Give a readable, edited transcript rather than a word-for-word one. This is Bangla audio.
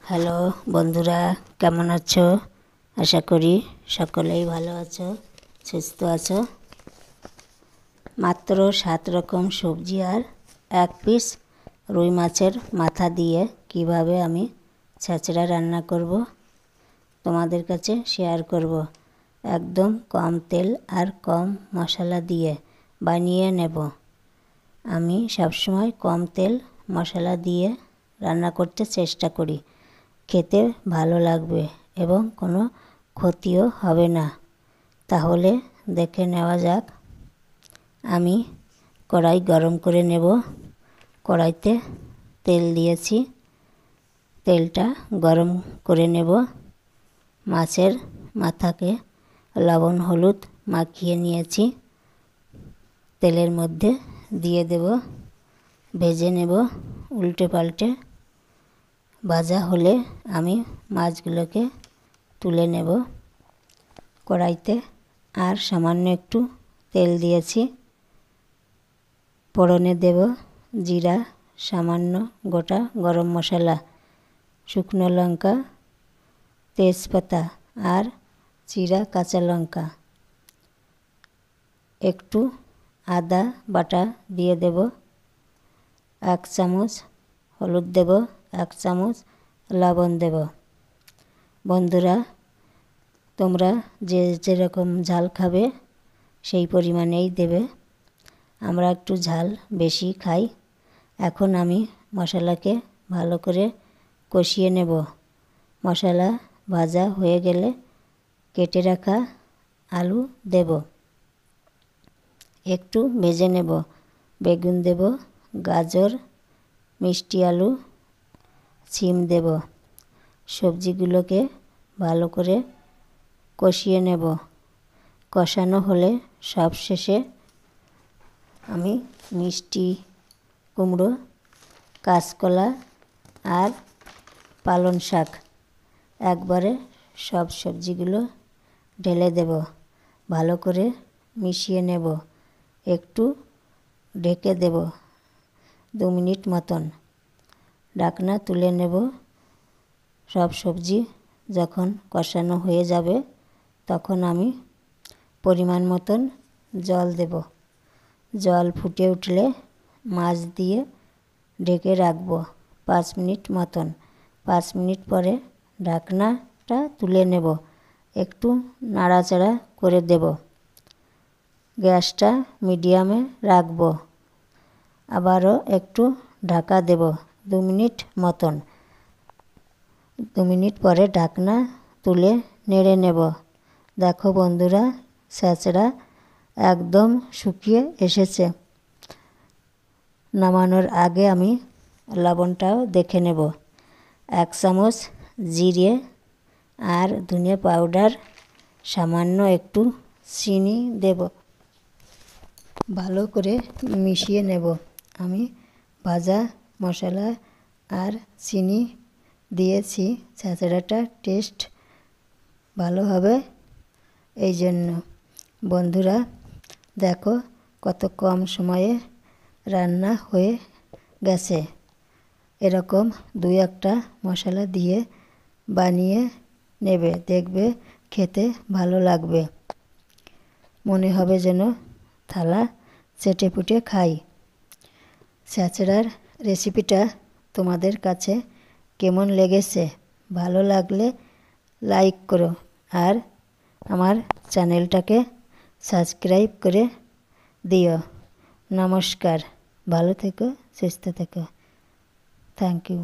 হ্যালো বন্ধুরা, কেমন আছো? আশা করি সকলেই ভালো আছো, সুস্থ আছো। মাত্র 7 রকম সবজি আর 1 পিস রুই মাছের মাথা দিয়ে কিভাবে আমি ছেঁচড়া রান্না করব তোমাদের কাছে শেয়ার করব। একদম কম তেল আর কম মশলা দিয়ে বানিয়ে নেব। আমি সবসময় কম তেল মশলা দিয়ে রান্না করতে চেষ্টা করি। খেতে ভালো লাগবে এবং কোনো ক্ষতিও হবে না। তাহলে দেখে নেওয়া যাক। আমি কড়াই গরম করে নেব। কড়াইতে তেল দিয়েছি, তেলটা গরম করে নেব। মাছের মাথাকে লবণ হলুদ মাখিয়ে নিয়েছি, তেলের মধ্যে দিয়ে দেব। ভেজে নেব উল্টে পাল্টে। ভাজা হলে আমি মাছগুলোকে তুলে নেব। কড়াইতে আর সামান্য একটু তেল দিয়েছি। ফোড়নে দেব জিরা, সামান্য গোটা গরম মশলা, শুকনো লঙ্কা, তেজপাতা আর চিরা কাঁচা লঙ্কা। একটু আদা বাটা দিয়ে দেব। 1 চামচ হলুদ দেব, 1 চামচ লবণ দেব। বন্ধুরা, তোমরা যে যেরকম ঝাল খাবে সেই পরিমাণেই দেবে। আমরা একটু ঝাল বেশি খাই। এখন আমি মশলাকে ভালো করে কষিয়ে নেব। মশলা ভাজা হয়ে গেলে কেটে রাখা আলু দেব। একটু ভেজে নেব। বেগুন দেব, গাজর, মিষ্টি আলু, সিম দেব। সবজিগুলোকে ভালো করে কষিয়ে নেব। কষানো হলে সবশেষে আমি মিষ্টি কুমড়ো, কাঁচকলা আর পালং শাক একবারে সব সবজিগুলো ঢেলে দেব। ভালো করে মিশিয়ে নেব। একটু ঢেকে দেব 2 মিনিট মতন। ঢাকনা তুলে নেব। সব সবজি যখন কষানো হয়ে যাবে তখন আমি পরিমাণ মতন জল দেব। জল ফুটে উঠলে মাছ দিয়ে ঢেকে রাখব 5 মিনিট মতন। 5 মিনিট পরে ঢাকনাটা তুলে নেব। একটু নাড়াচাড়া করে দেব। গ্যাসটা মিডিয়ামে রাখব। আবারও একটু ঢাকা দেব 2 মিনিট মতন। 2 মিনিট পরে ঢাকনা তুলে নেড়ে নেব। দেখো বন্ধুরা, ছেঁচড়া একদম শুকিয়ে এসেছে। নামানোর আগে আমি লবণটাও দেখে নেব। 1 চামচ জিরে আর ধনে পাউডার, সামান্য একটু চিনি দেব। ভালো করে মিশিয়ে নেব। আমি ভাজা মশলা আর চিনি দিয়েছি, ছেঁচড়াটা টেস্ট ভালো হবে এই জন্য। বন্ধুরা দেখো কত কম সময়ে রান্না হয়ে গেছে। এরকম 2-1টা মশলা দিয়ে বানিয়ে নেবে, দেখবে খেতে ভালো লাগবে। মনে হবে যেন থালা চেটে পুটে খাই। ছেঁচড়ার রেসিপিটা তোমাদের কাছে কেমন লেগেছে? ভালো লাগলে লাইক করো আর আমার চ্যানেলটাকে সাবস্ক্রাইব করে দিও। নমস্কার, ভালো থেকো, সুস্থ থেকো। Thank you.